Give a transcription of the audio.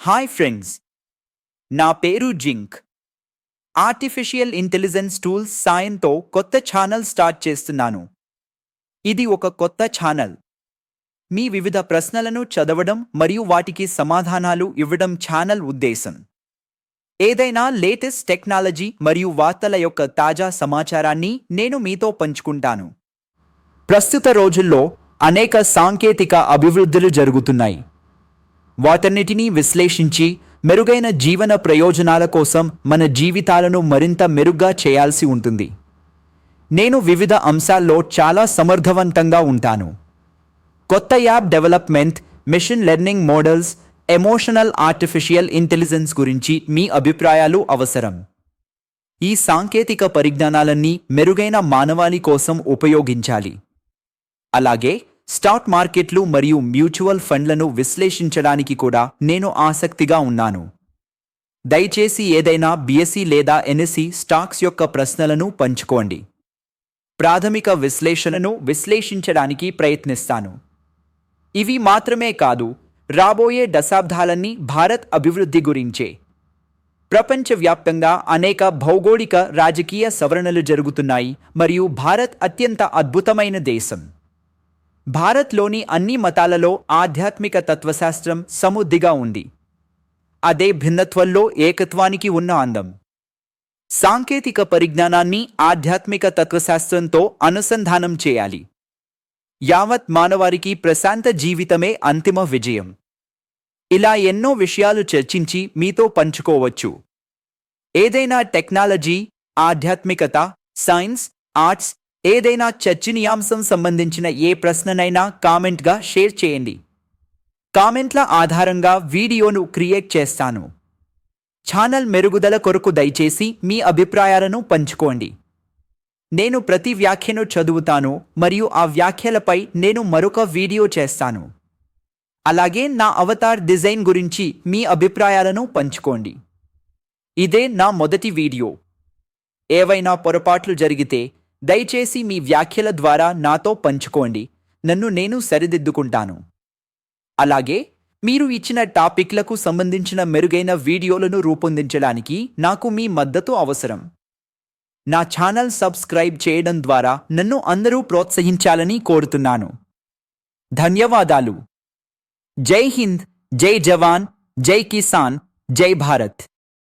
Hi friends, నా పేరు zinc. Artificial intelligence tools సాయంతో కొత్త ఛానల్ స్టార్ట్ చేస్తున్నాను. ఇది ఒక కొత్త ఛానల్. మీ వివిధ ప్రశ్నలను చదవడం మరియు వాటికి సమాధానాలు ఇవ్వడం ఛానల్ ఉద్దేశం. ఏదైనా లేటెస్ట్ టెక్నాలజీ మరియు వార్తల యొక్క తాజా సమాచారాన్ని నేను మీతో పంచుకుంటాను. ప్రస్తుత రోజుల్లో అనేక సాంకేతిక అభివృద్ధులు జరుగుతున్నాయి. వాటన్నిటినీ విశ్లేషించి మెరుగైన జీవన ప్రయోజనాల కోసం మన జీవితాలను మరింత మెరుగ్గా చేయాల్సి ఉంటుంది. నేను వివిధ అంశాల్లో చాలా సమర్థవంతంగా ఉంటాను. కొత్త app development, machine learning models, emotional artificial intelligence గురించి మీ అభిప్రాయాలు అవసరం. ఈ సాంకేతిక పరిజ్ఞానాలన్నీ మెరుగైన మానవాళి కోసం ఉపయోగించాలి. అలాగే స్టాక్ మార్కెట్లు మరియు మ్యూచువల్ ఫండ్లను విశ్లేషించడానికి కూడా నేను ఆసక్తిగా ఉన్నాను. దయచేసి ఏదైనా బిఎస్సి లేదా ఎన్ఎస్సి స్టాక్స్ యొక్క ప్రశ్నలను పంచుకోండి. ప్రాథమిక విశ్లేషణను విశ్లేషించడానికి ప్రయత్నిస్తాను. ఇవి మాత్రమే కాదు, రాబోయే దశాబ్దాలన్నీ భారత్ అభివృద్ధి గురించే. ప్రపంచవ్యాప్తంగా అనేక భౌగోళిక రాజకీయ సవరణలు జరుగుతున్నాయి మరియు భారత్ అత్యంత అద్భుతమైన దేశం. భారత్లోని అన్ని మతాలలో ఆధ్యాత్మిక తత్వశాస్త్రం సమృద్ధిగా ఉంది. అదే భిన్నత్వంలో ఏకత్వానికి ఉన్న అందం. సాంకేతిక పరిజ్ఞానాన్ని ఆధ్యాత్మిక తత్వశాస్త్రంతో అనుసంధానం చేయాలి. యావత్ మానవారికి ప్రశాంత జీవితమే అంతిమ విజయం. ఇలా ఎన్నో విషయాలు చర్చించి మీతో పంచుకోవచ్చు. ఏదైనా టెక్నాలజీ, ఆధ్యాత్మికత, సైన్స్, ఆర్ట్స్, ఏదైనా చర్చనీయాంశం సంబంధించిన ఏ ప్రశ్ననైనా కామెంట్గా షేర్ చేయండి. కామెంట్ల ఆధారంగా వీడియోను క్రియేట్ చేస్తాను. ఛానల్ మెరుగుదల కొరకు దయచేసి మీ అభిప్రాయాలను పంచుకోండి. నేను ప్రతి వ్యాఖ్యను చదువుతాను మరియు ఆ వ్యాఖ్యలపై నేను మరొక వీడియో చేస్తాను. అలాగే నా అవతార్ డిజైన్ గురించి మీ అభిప్రాయాలను పంచుకోండి. ఇదే నా మొదటి వీడియో. ఏవైనా పొరపాట్లు జరిగితే దయచేసి మీ వ్యాఖ్యల ద్వారా నాతో పంచుకోండి. నన్ను నేను సరిదిద్దుకుంటాను. అలాగే మీరు ఇచ్చిన టాపిక్లకు సంబంధించిన మెరుగైన వీడియోలను రూపొందించడానికి నాకు మీ మద్దతు అవసరం. నా ఛానల్ సబ్స్క్రైబ్ చేయడం ద్వారా నన్ను అందరూ ప్రోత్సహించాలని కోరుతున్నాను. ధన్యవాదాలు. జై హింద్, జై జవాన్, జై కిసాన్, జై భారత్.